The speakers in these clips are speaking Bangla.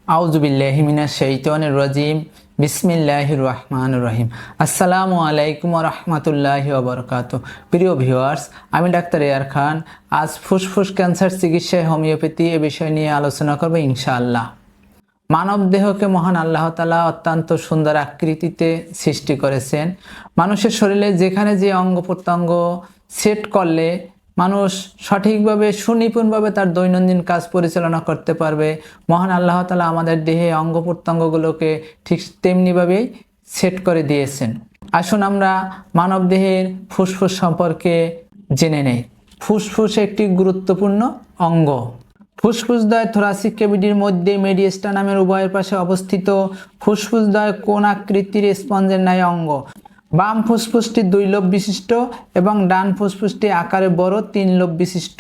আউযুবিল্লাহি মিনাশ শাইতানির রাজিম। বিসমিল্লাহির রহমানির রহিম। আসসালামু আলাইকুম ওয়া রাহমাতুল্লাহি ওয়া বারাকাতুহু। প্রিয় ভিউয়ার্স, আমি ডাক্তার এয়ার খান। আজ ফুসফুস ক্যান্সার চিকিৎসায় হোমিওপ্যাথি এ বিষয় নিয়ে আলোচনা করব ইনশাআল্লাহ। মানব দেহকে মহান আল্লাহ তাআলা অত্যন্ত সুন্দর আকৃতিতে সৃষ্টি করেছেন। মানুষের শরীরে যেখানে যে অঙ্গ প্রত্যঙ্গ সেট করলে মানুষ সঠিকভাবে সুনিপুণভাবে তার দৈনন্দিন কাজ পরিচালনা করতে পারবে, মহান আল্লাহ তাআলা আমাদের দেহে অঙ্গ প্রত্যঙ্গগুলোকে ঠিক তেমনিভাবেই সেট করে দিয়েছেন। আসুন আমরা মানব দেহের ফুসফুস সম্পর্কে জেনে নেই। ফুসফুস একটি গুরুত্বপূর্ণ অঙ্গ। ফুসফুসদ্বয় থোরাসিক ক্যাভিটির মধ্যে মেডিয়েস্টানামের উভয়ের পাশে অবস্থিত। ফুসফুসদ্বয় কোন আকৃতির স্পঞ্জের ন্যায় অঙ্গ। বাম ফুসফুসটি 2 লোব বিশিষ্ট এবং ডান ফুসফুসটি আকারে বড় 3 লোব বিশিষ্ট।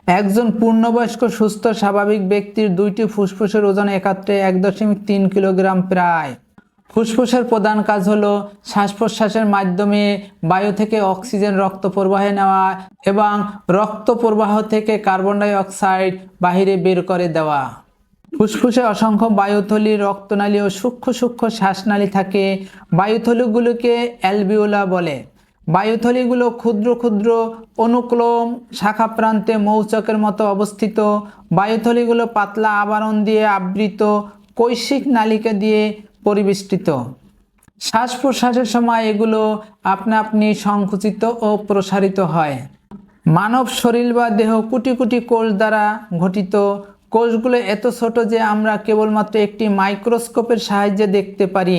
একজন পূর্ণবয়স্ক সুস্থ স্বাভাবিক ব্যক্তির 2টি ফুসফুসের ওজন একত্রে 1.3 কিলোগ্রাম প্রায়। ফুসফুসের প্রধান কাজ হলো শ্বাস প্রশ্বাসের মাধ্যমে বায়ু থেকে অক্সিজেন রক্ত প্রবাহে নেওয়া এবং রক্ত প্রবাহ থেকে কার্বন ডাই অক্সাইড বাহিরে বের করে দেওয়া। ফুসফুসে অসংখ্য বায়ুথলি, রক্তনালী ও সূক্ষ্ম সূক্ষ্ম শ্বাসনালী থাকে। বায়ুথলিগুলোকে অ্যালভিওলা বলে। বায়ুথলিগুলো ক্ষুদ্র ক্ষুদ্র অনুক্লোম শাখা প্রান্তে মৌচাকের মতো অবস্থিত। বায়ুথলিগুলো পাতলা আবরণ দিয়ে আবৃত, কৈশিক নালিকা দিয়ে পরিবেষ্টিত। শ্বাস প্রশ্বাসের সময় এগুলো আপনা আপনি সংকুচিত ও প্রসারিত হয়। মানব শরীর বা দেহ কোটি কোটি কোষ দ্বারা গঠিত। কোষগুলো এত ছোট যে আমরা কেবলমাত্র একটি মাইক্রোস্কোপের সাহায্যে দেখতে পারি।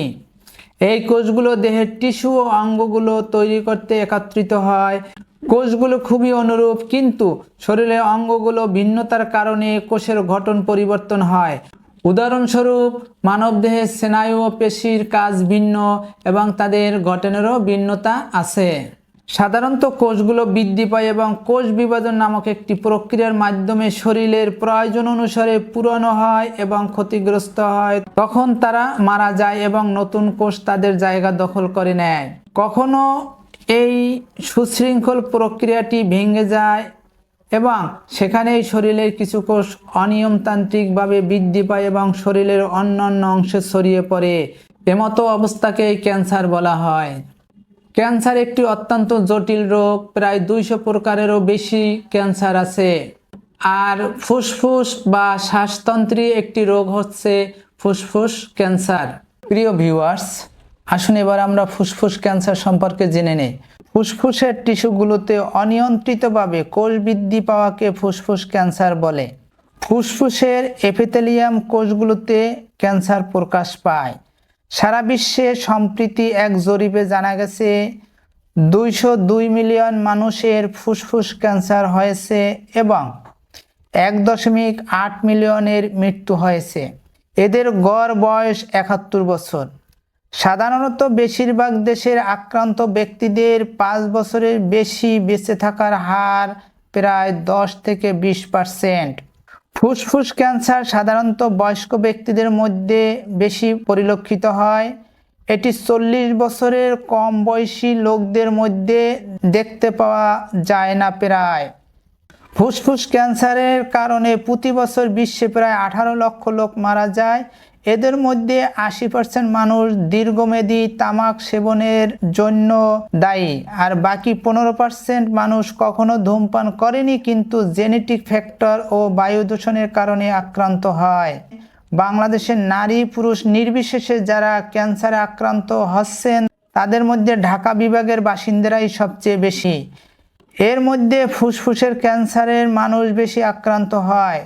এই কোষগুলো দেহের টিস্যু ও অঙ্গগুলো তৈরি করতে একত্রিত হয়। কোষগুলো খুবই অনুরূপ, কিন্তু শরীরের অঙ্গগুলো ভিন্নতার কারণে কোষের গঠন পরিবর্তন হয়। উদাহরণস্বরূপ, মানবদেহের স্নায়ু ও পেশির কাজ ভিন্ন এবং তাদের গঠনেরও ভিন্নতা আছে। সাধারণত কোষগুলো বৃদ্ধি পায় এবং কোষ বিভাজন নামক একটি প্রক্রিয়ার মাধ্যমে শরীরের প্রয়োজন অনুসারে পূরণ হয় এবং ক্ষতিগ্রস্ত হয়। তখন তারা মারা যায় এবং নতুন কোষ তাদের জায়গা দখল করে নেয়। কখনো এই সুশৃঙ্খল প্রক্রিয়াটি ভেঙে যায় এবং সেখানেই শরীরের কিছু কোষ অনিয়মতান্ত্রিকভাবে বৃদ্ধি পায় এবং শরীরের অন্যান্য অংশে ছড়িয়ে পড়ে। এমতো অবস্থাকেই ক্যান্সার বলা হয়। ক্যান্সার একটি অত্যন্ত জটিল রোগ। প্রায় 200 প্রকারেরও বেশি ক্যান্সার আছে। আর ফুসফুস বা শ্বাসতন্ত্রী একটি রোগ হচ্ছে ফুসফুস ক্যান্সার। প্রিয় ভিউয়ার্স, আসুন এবার আমরা ফুসফুস ক্যান্সার সম্পর্কে জেনে নেই। ফুসফুসের টিস্যুগুলোতে অনিয়ন্ত্রিতভাবে কোষ বৃদ্ধি পাওয়াকে ফুসফুস ক্যান্সার বলে। ফুসফুসের এপিথেলিয়াম কোষগুলোতে ক্যান্সার প্রকাশ পায়। সারা বিশ্বে সম্প্রতি এক জরিপে জানা গেছে 202 মিলিয়ন মানুষের ফুসফুস ক্যান্সার হয়েছে এবং 1.8 মিলিয়নের মৃত্যু হয়েছে। এদের গড় বয়স 71 বছর। সাধারণত বেশিরভাগ দেশের আক্রান্ত ব্যক্তিদের 5 বছরের বেশি বেঁচে থাকার হার প্রায় 10 থেকে 20%। ফুসফুস ক্যান্সার সাধারণত বয়স্ক ব্যক্তিদের মধ্যে বেশি পরিলক্ষিত হয়। এটি 40 বছরের কম বয়সী লোকদের মধ্যে দেখতে পাওয়া যায় না প্রায়। ফুসফুস ক্যান্সারের কারণে প্রতি বছর বিশ্বে প্রায় 18 লক্ষ লোক মারা যায়। এদের মধ্যে 80% মানুষ দীর্ঘমেয়াদী তামাক সেবনের জন্য দায়ী, আর বাকি 15% মানুষ কখনো ধূমপান করেনি কিন্তু জেনেটিক ফ্যাক্টর ও বায়ু দূষণের কারণে আক্রান্ত হয়। বাংলাদেশের নারী পুরুষ নির্বিশেষে যারা ক্যান্সারে আক্রান্ত হচ্ছেন তাদের মধ্যে ঢাকা বিভাগের বাসিন্দারাই সবচেয়ে বেশি। এর মধ্যে ফুসফুসের ক্যান্সারের মানুষ বেশি আক্রান্ত হয়।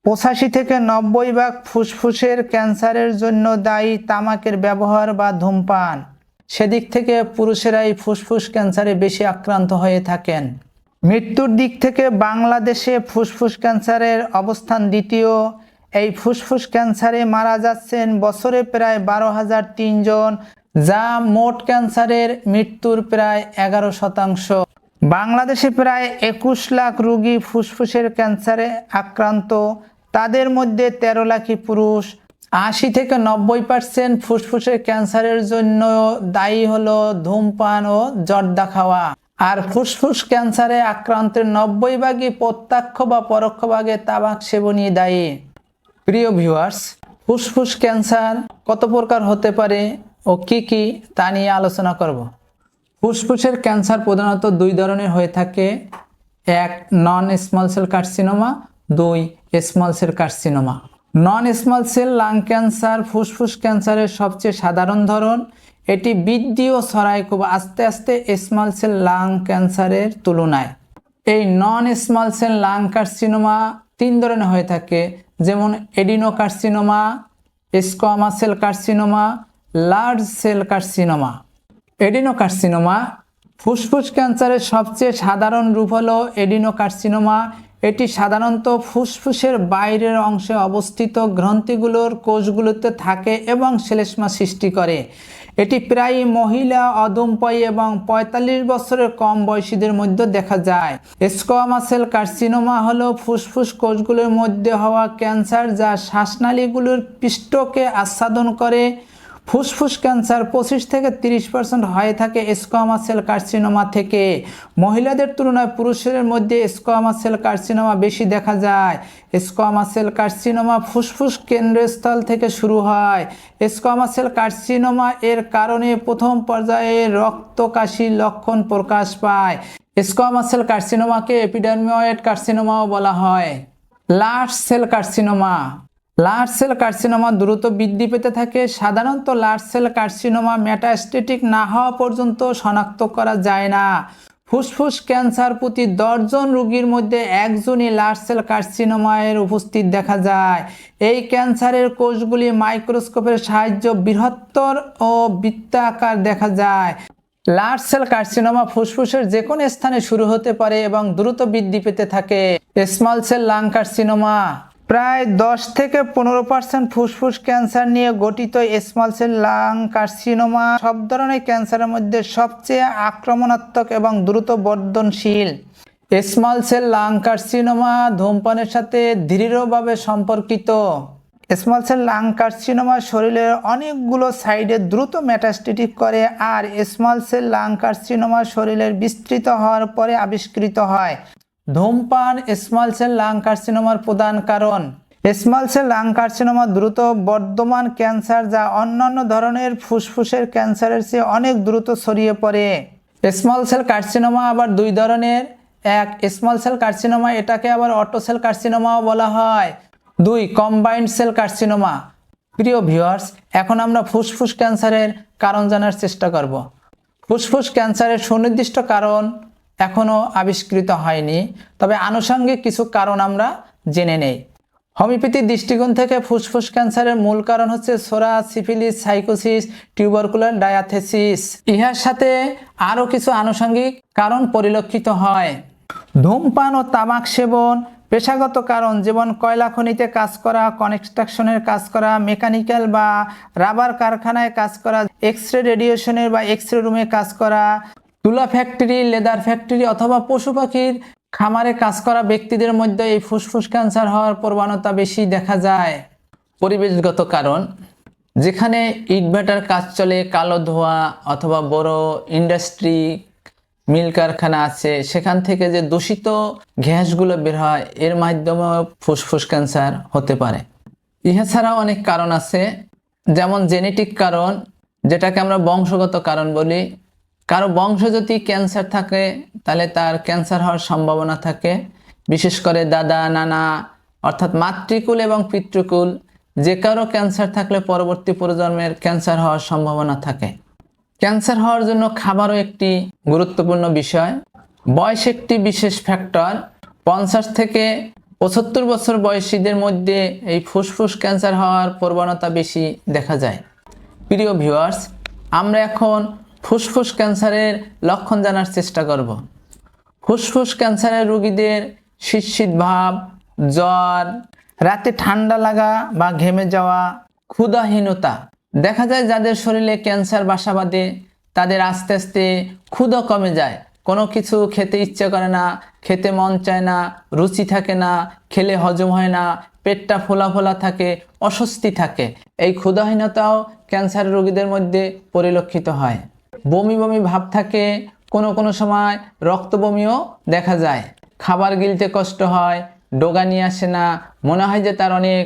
85 থেকে 90 ভাগ ফুসফুসের ক্যান্সারের জন্য দায়ী তামাকের ব্যবহার বা ধূমপান। সেদিক থেকে পুরুষেরাই ফুসফুস ক্যান্সারে বেশি আক্রান্ত হয়ে থাকেন। মৃত্যুর দিক থেকে বাংলাদেশে ফুসফুস ক্যান্সারের অবস্থান দ্বিতীয়। এই ফুসফুস ক্যান্সারে মারা যাচ্ছেন বছরে প্রায় 12,003 জন, যা মোট ক্যান্সারের মৃত্যুর প্রায় 11%। বাংলাদেশে প্রায় 21 লাখ রোগী ফুসফুসের ক্যান্সারে আক্রান্ত। তাদের মধ্যে 13 লাখই পুরুষ। 80 থেকে 90% ফুসফুসের ক্যান্সারের জন্য দায়ী হলো ধূমপান ও জর্দা খাওয়া। আর ফুসফুস ক্যান্সারে আক্রান্তের 90 ভাগই প্রত্যক্ষ বা পরোক্ষভাবে তামাক সেবনই দায়ী। প্রিয় ভিউয়ার্স, ফুসফুস ক্যান্সার কত প্রকার হতে পারে ও কি কি তা নিয়ে আলোচনা করব। ফুসফুসের ক্যান্সার প্রধানত দুই ধরনের হয়ে থাকে, এক নন স্মল সেল কার্সিনোমা, দুই স্মল সেল কার্সিনোমা। নন স্মল সেল লাং ক্যান্সার ফুসফুস ক্যান্সারের সবচেয়ে সাধারণ ধরন। এটি বৃদ্ধি ও ছড়ায় খুব আস্তে আস্তে স্মল সেল লাং ক্যান্সারের তুলনায়। এই non small cell lung carcinoma তিন ধরনের হয়ে থাকে, যেমন adenocarcinoma, squamous cell carcinoma, large cell carcinoma. Adenocarcinoma ফুসফুস ক্যান্সারের সবচেয়ে সাধারণ রূপ হলো এডিনোকার্সিনোমা। এটি সাধারণত ফুসফুসের বাইরের অংশে অবস্থিত গ্রন্থিগুলোর কোষগুলোতে থাকে এবং শ্লেষ্মা সৃষ্টি করে। এটি প্রায় মহিলা, অদম্পয়ী এবং ৪৫ বছরের কম বয়সীদের মধ্যে দেখা যায়। স্কোয়ামা সেল কার্সিনোমা হলো ফুসফুস কোষগুলোর মধ্যে হওয়া ক্যান্সার যা শ্বাসনালীগুলোর পৃষ্ঠকে আচ্ছাদন করে। ফুসফুস ক্যান্সার ২৫ থেকে ৩০% হয়ে থাকে স্কোয়ামা সেল কার্সিনোমা থেকে। মহিলাদের তুলনায় পুরুষের মধ্যে স্কোয়ামা সেল কার্সিনোমা বেশি দেখা যায়। স্কোয়ামা সেল কার্সিনোমা ফুসফুস কেন্দ্রস্থল থেকে শুরু হয়। স্কোয়ামা সেল কার্সিনোমা এর কারণে প্রথম পর্যায়ে রক্তকাশির লক্ষণ প্রকাশ পায়। স্কোয়ামা সেল কার্সিনোমাকে এপিডার্ময়েড কার্সিনোমাও বলা হয়। Large cell carcinoma. Large cell carcinoma দ্রুত বৃদ্ধি পেতে থাকে। সাধারণত লার্জ সেল কার্সিনোমা মেটাস্টেটিক না হওয়া পর্যন্ত শনাক্ত করা যায় না। ফুসফুস ক্যান্সার প্রতি ১০ জন রোগীর মধ্যে একজনই লার্জ সেল কার্সিনোমার উপস্থিত দেখা যায়। এই ক্যান্সারের কোষগুলি মাইক্রোস্কোপের সাহায্যে বৃহত্তর ও বৃত্তাকার দেখা যায়। লার্জ সেল কার্সিনোমা ফুসফুসের যে কোনো স্থানে শুরু হতে পারে এবং দ্রুত বৃদ্ধি পেতে থাকে। স্মল সেল লাং কার্সিনোমা প্রায় ১০ থেকে ১৫% ফুসফুস ক্যান্সার নিয়ে গঠিত। স্মল সেল লাং কার্সিনোমা সব ধরনের ক্যান্সারের মধ্যে সবচেয়ে আক্রমণাত্মক এবং দ্রুত বর্ধনশীল। স্মল সেল লাং কার্সিনোমা ধূমপানের সাথে দৃঢ়ভাবে সম্পর্কিত। স্মল সেল লাং কার্সিনোমা শরীরের অনেকগুলো সাইডে দ্রুত মেটাস্টেটিক করে, আর স্মল সেল লাং কার্সিনোমা শরীরের বিস্তৃত হওয়ার পরে আবিষ্কৃত হয়। ধূমপান স্মল সেল লাং কার্সিনোমার প্রধান কারণ। স্মল সেল লাং কার্সিনোমা দ্রুত বর্ধমান ক্যান্সার যা অন্যান্য ধরনের ফুসফুসের ক্যান্সারের চেয়ে অনেক দ্রুত ছড়িয়ে পড়ে। স্মল সেল কার্সিনোমা আবার দুই ধরনের, এক স্মল সেল কার্সিনোমা, এটাকে আবার অটো সেল কার্সিনোমাও বলা হয়। দুই কম্বাইন্ড সেল কার্সিনোমা। প্রিয় ভিউয়ার্স, এখন আমরা ফুসফুস ক্যান্সারের কারণ জানার চেষ্টা করব। ফুসফুস ক্যান্সারের সুনির্দিষ্ট কারণ এখনও আবিষ্কৃত হয়নি, তবে আনুষঙ্গিক কিছু কারণ আমরা জেনে নেই। হোমিওপ্যাথির দৃষ্টিকোণ থেকে ফুসফুস ক্যান্সারের মূল কারণ হচ্ছে সোরা, সিফিলিস, সাইকোসিস, টিউবারকুলার ডায়াথেসিস। ইহার সাথে আরও কিছু আনুষঙ্গিক কারণ পরিলক্ষিত হয়। ধূমপান ও তামাক সেবন, পেশাগত কারণ যেমন কয়লা খনিতে কাজ করা, কনস্ট্রাকশনের কাজ করা, মেকানিক্যাল বা রাবার কারখানায় কাজ করা, এক্স-রে রেডিয়েশনের বা এক্স-রে রুমে কাজ করা, তুলা ফ্যাক্টরি, লেদার ফ্যাক্টরি অথবা পশু পাখির খামারে কাজ করা ব্যক্তিদের মধ্যে এই ফুসফুস ক্যান্সার হওয়ার প্রবণতা বেশি দেখা যায়। পরিবেশগত কারণ, যেখানে ইটভাটার কাজ চলে, কালো ধোঁয়া অথবা বড় ইন্ডাস্ট্রি, মিল কারখানা আছে, সেখান থেকে যে দূষিত গ্যাসগুলো বের হয় এর মাধ্যমে ফুসফুস ক্যান্সার হতে পারে। ইহা ছাড়াও অনেক কারণ আছে, যেমন জেনেটিক কারণ, যেটাকে আমরা বংশগত কারণ বলি। কারো বংশ যদি ক্যান্সার থাকে তাহলে তার ক্যান্সার হওয়ার সম্ভাবনা থাকে। বিশেষ করে দাদা, নানা অর্থাৎ মাতৃকুল এবং পিতৃকুল যে কারো ক্যান্সার থাকলে পরবর্তী প্রজন্মের ক্যান্সার হওয়ার সম্ভাবনা থাকে। ক্যান্সার হওয়ার জন্য খাবারও একটি গুরুত্বপূর্ণ বিষয়। বয়স একটি বিশেষ ফ্যাক্টর। 50 থেকে 75 বছর বয়সীদের মধ্যে এই ফুসফুস ক্যান্সার হওয়ার প্রবণতা বেশি দেখা যায়। প্রিয় ভিউয়ার্স, আমরা এখন ফুসফুস ক্যান্সারের লক্ষণ জানার চেষ্টা করব। ফুসফুস ক্যান্সারের রোগীদের শীত ভাব, জ্বর, রাতে ঠান্ডা লাগা বা ঘেমে যাওয়া, ক্ষুধাহীনতা। দেখা যায় যাদের শরীরে ক্যান্সার বাসা বাঁধে তাদের আস্তে আস্তে ক্ষুধা কমে যায়, কোনো কিছু খেতে ইচ্ছে করে না, খেতে মন চায় না, রুচি থাকে না, খেলে হজম হয় না, পেটটা ফোলা ফোলা থাকে, অস্বস্তি থাকে। এই ক্ষুধাহীনতাও ক্যান্সার রোগীদের মধ্যে পরিলক্ষিত হয়। বমি বমি ভাব থাকে, কোনো সময় রক্ত বমিও দেখা যায়। খাবার গিলতে কষ্ট হয়, ডোগা নিয়ে আসে না, মনে হয় যে তার অনেক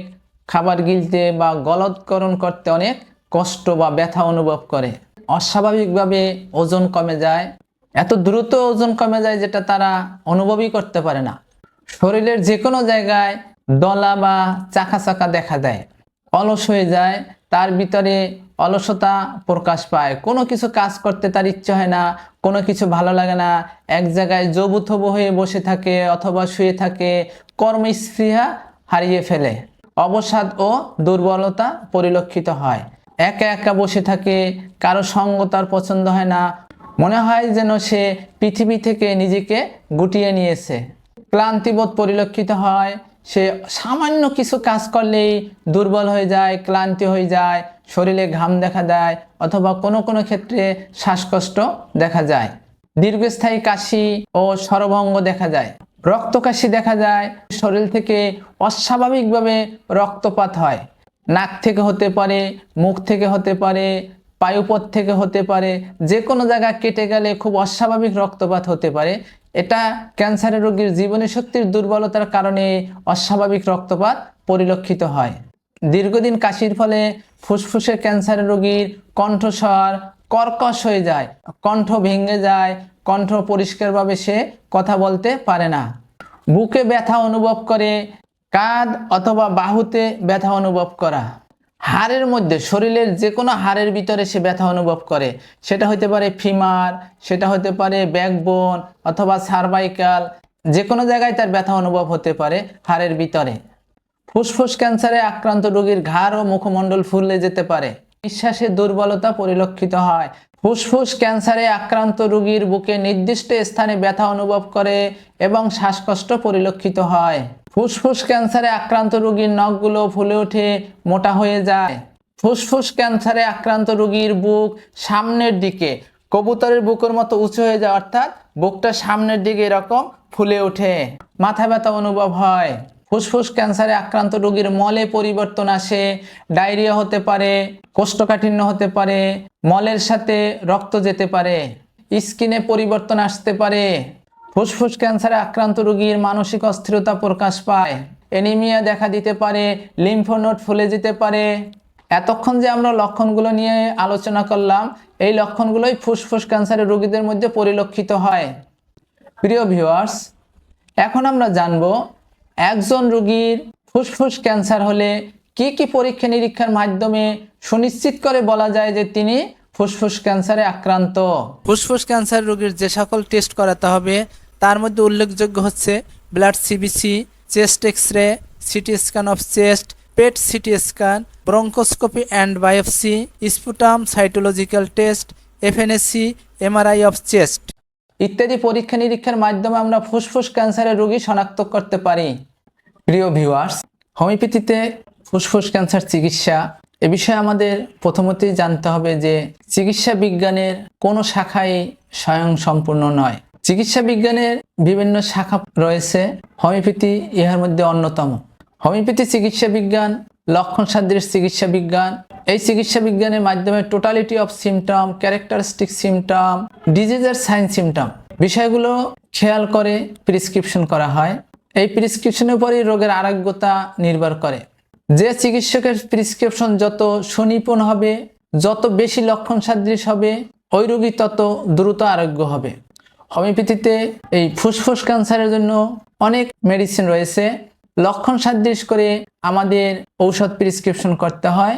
খাবার গিলতে বা গলৎকরণ করতে অনেক কষ্ট বা ব্যথা অনুভব করে। অস্বাভাবিকভাবে ওজন কমে যায়, এত দ্রুত ওজন কমে যায় যেটা তারা অনুভবই করতে পারে না। শরীরের যে কোনো জায়গায় দলা বা চাকা চাকা দেখা দেয়, অলস হয়ে যায়, তার ভিতরে অলসতা প্রকাশ পায়, কোনো কিছু কাজ করতে তার ইচ্ছে হয় না, কোনো কিছু ভালো লাগে না, এক জায়গায় জবুথবু হয়ে বসে থাকে অথবা শুয়ে থাকে, কর্মস্পৃহা হারিয়ে ফেলে, অবসাদ ও দুর্বলতা পরিলক্ষিত হয়, একা একা বসে থাকে, কারো সঙ্গ তার পছন্দ হয় না, মনে হয় যেন সে পৃথিবী থেকে নিজেকে গুটিয়ে নিয়েছে, ক্লান্তিবোধ পরিলক্ষিত হয়, সে সামান্য কিছু কাজ করলেই দুর্বল হয়ে যায়, ক্লান্তি হয়ে যায়, শরীরে ঘাম দেখা দেয় অথবা কোনো কোনো ক্ষেত্রে শ্বাসকষ্ট দেখা যায়, দীর্ঘস্থায়ী কাশি ও স্বরভঙ্গ দেখা যায়, রক্তকাশি দেখা যায়, শরীর থেকে অস্বাভাবিকভাবে রক্তপাত হয়, নাক থেকে হতে পারে, মুখ থেকে হতে পারে, পায়ুপথ থেকে হতে পারে, যে কোনো জায়গা কেটে গেলে খুব অস্বাভাবিক রক্তপাত হতে পারে। এটা ক্যান্সারের রোগীর জীবনী শক্তির দুর্বলতার কারণে অস্বাভাবিক রক্তপাত পরিলক্ষিত হয়। দীর্ঘদিন কাশির ফলে ফুসফুসের ক্যান্সারের রোগীর কণ্ঠস্বর কর্কশ হয়ে যায়, কণ্ঠ ভেঙে যায়, কণ্ঠ পরিষ্কারভাবে সে কথা বলতে পারে না, বুকে ব্যথা অনুভব করে, কাঁধ অথবা বাহুতে ব্যথা অনুভব করা, হাড়ের মধ্যে শরীরের যে কোনো হাড়ের ভিতরে সে ব্যথা অনুভব করে, সেটা হতে পারে ফিমার, সেটা হতে পারে ব্যাকবোন অথবা সার্ভাইকাল, যে কোনো জায়গায় তার ব্যথা অনুভব হতে পারে হাড়ের ভিতরে। ফুসফুস ক্যান্সারে আক্রান্ত রোগীর ঘাড় ও মুখমণ্ডল ফুলে যেতে পারে, নিঃশ্বাসের দুর্বলতা পরিলক্ষিত হয়। ফুসফুস ক্যান্সারে আক্রান্ত রোগীর বুকে নির্দিষ্ট স্থানে ব্যথা অনুভব করে এবং শ্বাসকষ্ট পরিলক্ষিত হয়। ফুসফুস ক্যান্সারে আক্রান্ত রোগীর নখগুলো ফুলে ওঠে, মোটা হয়ে যায়। ফুসফুস ক্যান্সারে আক্রান্ত রোগীর বুক সামনের দিকে কবুতরের বুকের মতো উঁচু হয়ে যায়, অর্থাৎ বুকটা সামনের দিকে এরকম ফুলে ওঠে, মাথা ব্যথা অনুভব হয়। ফুসফুস ক্যান্সারে আক্রান্ত রোগীর মলে পরিবর্তন আসে, ডায়রিয়া হতে পারে, কোষ্ঠকাঠিন্য হতে পারে, মলের সাথে রক্ত যেতে পারে, স্কিনে পরিবর্তন আসতে পারে। ফুসফুস ক্যান্সারে আক্রান্ত রোগীর মানসিক অস্থিরতা প্রকাশ পায়, অ্যানিমিয়া দেখা দিতে পারে, লিম্ফ নোড ফুলে যেতে পারে। এতক্ষণ যে আমরা লক্ষণগুলো নিয়ে আলোচনা করলাম, এই লক্ষণগুলোই ফুসফুস ক্যান্সারের রোগীদের মধ্যে পরিলক্ষিত হয়। প্রিয় ভিউয়ার্স, এখন আমরা জানবো একজন রোগীর ফুসফুস ক্যান্সার হলে কি কি পরীক্ষা নিরীক্ষার মাধ্যমে সুনিশ্চিত করে বলা যায় যে তিনি ফুসফুস ক্যান্সারে আক্রান্ত। ফুসফুস ক্যান্সার রোগীর যে সকল টেস্ট করাতে হবে তার মধ্যে উল্লেখযোগ্য হচ্ছে blood CBC, chest X-ray, CT scan of chest, পেট CT scan, bronchoscopy and biopsy, sputum cytological test, FNAC, MRI of chest ইত্যাদি পরীক্ষা নিরীক্ষার মাধ্যমে আমরা ফুসফুস ক্যান্সারের রোগী শনাক্ত করতে পারি। প্রিয় ভিউয়ার্স, হোমিওপ্যাথিতে ফুসফুস ক্যান্সার চিকিৎসা এ বিষয়ে আমাদের প্রথমতেই জানতে হবে যে চিকিৎসা বিজ্ঞানের কোনো শাখাই স্বয়ং সম্পূর্ণ নয়। চিকিৎসা বিজ্ঞানের বিভিন্ন শাখা রয়েছে, হোমিওপ্যাথি ইহার মধ্যে অন্যতম। হোমিওপ্যাথি চিকিৎসা বিজ্ঞান লক্ষণ সাদৃশ চিকিৎসা বিজ্ঞান। এই চিকিৎসা বিজ্ঞানের মাধ্যমে totality of symptom, characteristic symptom, ডিজিজের সাইন সিমটম বিষয়গুলো খেয়াল করে প্রেসক্রিপশন করা হয়। এই প্রেসক্রিপশনের উপরই রোগের আরোগ্যতা নির্ভর করে। যে চিকিৎসকের প্রেসক্রিপশন যত সুনিপুণ হবে, যত বেশি লক্ষণ সাদৃশ হবে, ওই রোগী তত দ্রুত আরোগ্য হবে। হোমিওপ্যাথিতে এই ফুসফুস ক্যান্সারের জন্য অনেক মেডিসিন রয়েছে। লক্ষণ সাদৃশ করে আমাদের ঔষধ প্রেসক্রিপশন করতে হয়।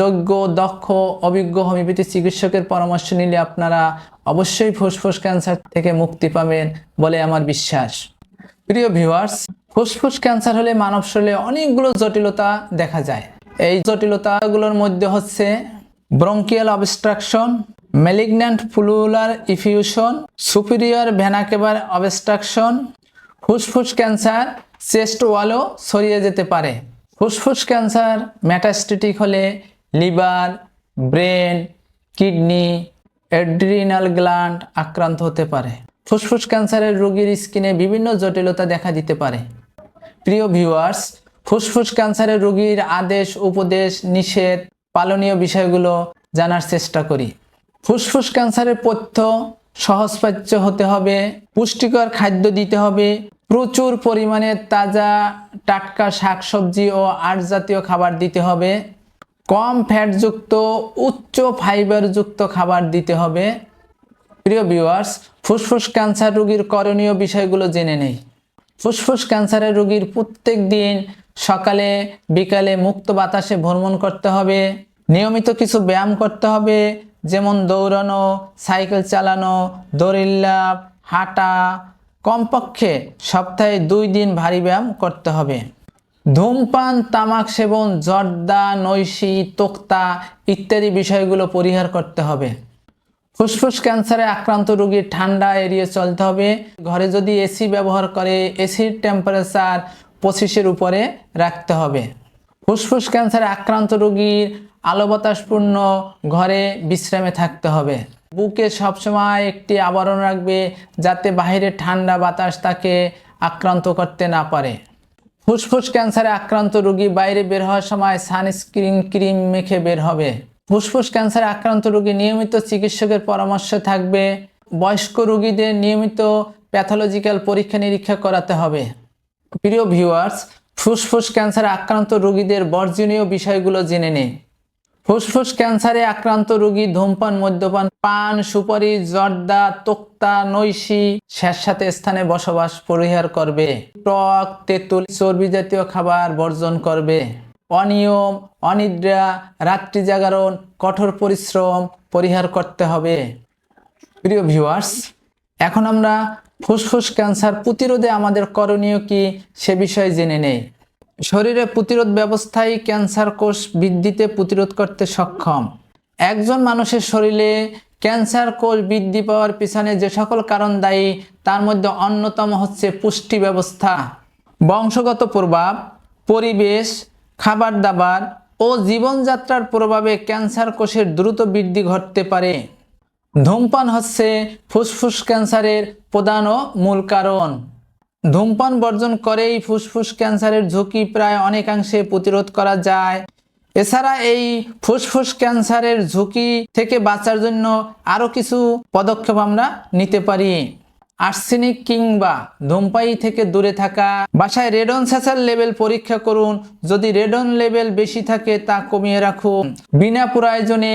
যোগ্য, দক্ষ, অভিজ্ঞ হোমিওপ্যাথি চিকিৎসকের পরামর্শ নিলে আপনারা অবশ্যই ফুসফুস ক্যান্সার থেকে মুক্তি পাবেন বলে আমার বিশ্বাস। প্রিয় ভিউয়ার্স, ফুসফুস ক্যান্সার হলে মানব শরীরে অনেকগুলো জটিলতা দেখা যায়। এই জটিলতাগুলোর মধ্যে হচ্ছে bronchial obstruction, malignant pleural effusion, superior vena কেভার অবস্ট্রাকশন। ফুসফুস ক্যান্সার চেস্ট ওয়ালও ছড়িয়ে যেতে পারে। ফুসফুস ক্যান্সার মেটাস্টেটিক হলে liver, brain, kidney, adrenal gland আক্রান্ত হতে পারে। ফুসফুস ক্যান্সারের রোগীর স্কিনে বিভিন্ন জটিলতা দেখা দিতে পারে। প্রিয় ভিউয়ার্স, ফুসফুস ক্যান্সারের রোগীর আদেশ, উপদেশ, নিষেধ, পালনীয় বিষয়গুলো জানার চেষ্টা করি। ফুসফুস ক্যান্সারের পথ্য সহজপাচ্য হতে হবে, পুষ্টিকর খাদ্য দিতে হবে, প্রচুর পরিমাণে তাজা টাটকা শাকসবজি ও আঁশ জাতীয় খাবার দিতে হবে। কম ফ্যাটযুক্ত উচ্চ ফাইবারযুক্ত খাবার দিতে হবে। প্রিয় ভিউয়ার্স, ফুসফুস ক্যান্সার রোগীর করণীয় বিষয়গুলো জেনে নেই। ফুসফুস ক্যান্সারের রোগীর প্রত্যেক দিন সকালে বিকালে মুক্ত বাতাসে ভ্রমণ করতে হবে। নিয়মিত কিছু ব্যায়াম করতে হবে, যেমন দৌড়ানো, সাইকেল চালানো, দড়িলাফ, হাঁটা। কমপক্ষে সপ্তাহে 2 দিন ভারী ব্যায়াম করতে হবে। ধূমপান, তামাক সেবন, জর্দা, নৈশি, তোক্তা ইত্যাদি বিষয়গুলো পরিহার করতে হবে। ফুসফুস ক্যান্সারে আক্রান্ত রোগীর ঠান্ডা এড়িয়ে চলতে হবে। ঘরে যদি এসি ব্যবহার করে এসির টেম্পারেচার 25-এর উপরে রাখতে হবে। ফুসফুস ক্যান্সারে আক্রান্ত রোগীর আলো বাতাসপূর্ণ ঘরে বিশ্রামে থাকতে হবে। বুকে সবসময় একটি আবরণ রাখবে, যাতে বাইরে ঠান্ডা বাতাস তাকে আক্রান্ত করতে না পারে। ফুসফুস ক্যান্সারে আক্রান্ত রোগী বাইরে বের হওয়ার সময় সানস্ক্রিন ক্রিম মেখে বের হবে। ফুসফুস ক্যান্সারে আক্রান্ত রোগী নিয়মিত চিকিৎসকের পরামর্শে থাকবে। বয়স্ক রোগীদের নিয়মিত প্যাথোলজিক্যাল পরীক্ষা নিরীক্ষা করাতে হবে। প্রিয় ভিউয়ার্স, ফুসফুস ক্যান্সারে আক্রান্ত রোগীদের বর্জনীয় বিষয়গুলো জেনে নিন। ফুসফুস ক্যান্সারে আক্রান্ত রোগী ধূমপান, মদ্যপান, পান, সুপারি, জর্দা, তোক্তা, নৈশি, স্যাঁতস্যাঁতে স্থানে বসবাস পরিহার করবে। টক, তেঁতুল, চর্বি জাতীয় খাবার বর্জন করবে। অনিয়ম, অনিদ্রা, রাত্রি জাগরণ, কঠোর পরিশ্রম পরিহার করতে হবে। প্রিয় ভিউয়ার্স, এখন আমরা ফুসফুস ক্যান্সার প্রতিরোধে আমাদের করণীয় কি সে বিষয়ে জেনে নেই। শরীরে প্রতিরোধ ব্যবস্থাই ক্যান্সার কোষ বৃদ্ধিতে প্রতিরোধ করতে সক্ষম। একজন মানুষের শরীরে ক্যান্সার কোষ বৃদ্ধি পাওয়ার পিছনে যে সকল কারণ দায়ী, তার মধ্যে অন্যতম হচ্ছে পুষ্টি ব্যবস্থা, বংশগত প্রভাব, পরিবেশ, খাবার দাবার ও জীবনযাত্রার প্রভাবে ক্যান্সার কোষের দ্রুত বৃদ্ধি ঘটতে পারে। ধূমপান হচ্ছে ফুসফুস ক্যান্সারের প্রধান ও মূল কারণ। ধূমপান বর্জন করেই ফুসফুস ক্যান্সারের ঝুঁকি প্রায় অনেকাংশে প্রতিরোধ করা যায়। এছাড়া এই ফুসফুস ক্যান্সারের ঝুঁকি থেকে বাঁচার জন্য আরও কিছু পদক্ষেপ আমরা নিতে পারি। আর্সেনিক কিংবা ধূমপায়ী থেকে দূরে থাকা। বাসায় রেডন স্যাচার লেভেল পরীক্ষা করুন। যদি রেডন লেভেল বেশি থাকে তা কমিয়ে রাখুন। বিনা প্রয়োজনে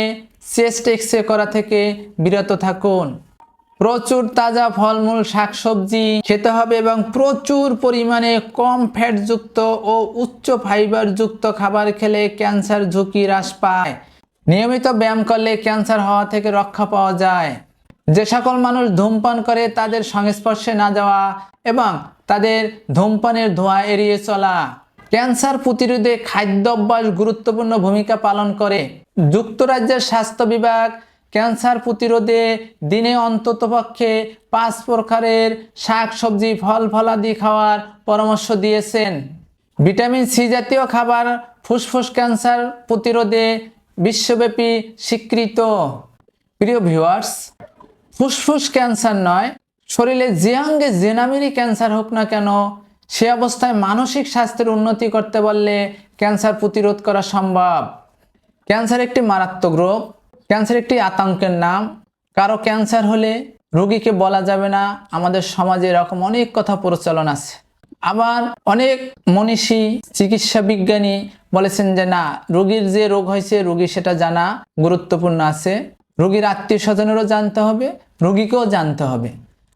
চেস্ট এক্স-রে করা থেকে বিরত থাকুন। প্রচুর তাজা ফলমূল, শাকসবজি খেতে হবে এবং প্রচুর পরিমাণে কম ফ্যাটযুক্ত ও উচ্চ ফাইবারযুক্ত খাবার খেলে ক্যান্সার ঝুঁকি হ্রাস পায়। নিয়মিত ব্যায়াম করলে ক্যান্সার হওয়া থেকে রক্ষা পাওয়া যায়। যে সকল মানুষ ধূমপান করে তাদের সংস্পর্শে না যাওয়া এবং তাদের ধূমপানের ধোঁয়া এড়িয়ে চলা। ক্যান্সার প্রতিরোধে খাদ্যাভ্যাস গুরুত্বপূর্ণ ভূমিকা পালন করে। যুক্তরাজ্যের স্বাস্থ্য বিভাগ ক্যান্সার প্রতিরোধে দিনে অন্ততপক্ষে 5 প্রকারের শাকসবজি, ফল ফলাদি খাওয়ার পরামর্শ দিয়েছেন। ভিটামিন সি জাতীয় খাবার ফুসফুস ক্যান্সার প্রতিরোধে বিশ্বব্যাপী স্বীকৃত। প্রিয় ভিউয়ার্স, ফুসফুস ক্যান্সার নয়, শরীরে যে অঙ্গে যে নামেরই ক্যান্সার হোক না কেন, সে অবস্থায় মানসিক স্বাস্থ্যের উন্নতি করতে পারলে ক্যান্সার প্রতিরোধ করা সম্ভব। ক্যান্সার একটি মারাত্মক রোগ। ক্যান্সার একটি আতঙ্কের নাম। কারো ক্যান্সার হলে রোগীকে বলা যাবে না। আমাদের সমাজে এরকম অনেক কথা প্রচলন আছে। আবার অনেক মনীষী, চিকিৎসা বিজ্ঞানী বলেছেন যে না, রোগীর যে রোগ হয়েছে রোগী সেটা জানা গুরুত্বপূর্ণ আছে। রোগীর আত্মীয় স্বজনেরও জানতে হবে, রোগীকেও জানতে হবে।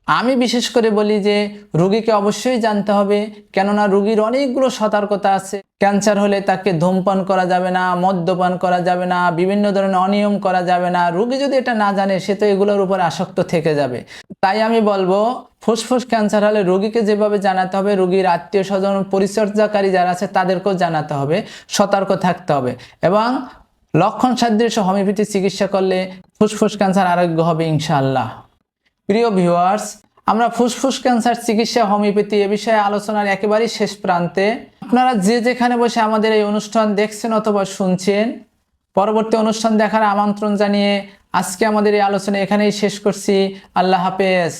আমি বিশেষ করে বলি যে রোগীকে অবশ্যই জানতে হবে, কেননা রোগীর অনেকগুলো সতর্কতা আছে। ক্যান্সার হলে তাকে ধূমপান করা যাবে না, মদ্যপান করা যাবে না, বিভিন্ন ধরনের অনিয়ম করা যাবে না। রোগী যদি এটা না জানে সে তো এগুলোর উপর আসক্ত থেকে যাবে। তাই আমি বলবো, ফুসফুস ক্যান্সার হলে রোগীকে যেভাবে জানাতে হবে, রোগীর আত্মীয় স্বজন, পরিচর্যাকারী যারা আছে তাদেরকেও জানাতে হবে, সতর্ক থাকতে হবে এবং লক্ষণ সাদৃশ্য হোমিওপ্যাথি চিকিৎসা করলে ফুসফুস ক্যান্সার আরোগ্য হবে ইনশাআল্লাহ। প্রিয় ভিউয়ার্স, আমরা ফুসফুস ক্যান্সার চিকিৎসা হোমিওপ্যাথি এ বিষয়ে আলোচনার একেবারেই শেষ প্রান্তে। আপনারা যে যেখানে বসে আমাদের এই অনুষ্ঠান দেখছেন অথবা শুনছেন, পরবর্তী অনুষ্ঠান দেখার আমন্ত্রণ জানিয়ে আজকে আমাদের এই আলোচনা এখানেই শেষ করছি। আল্লাহ হাফেজ।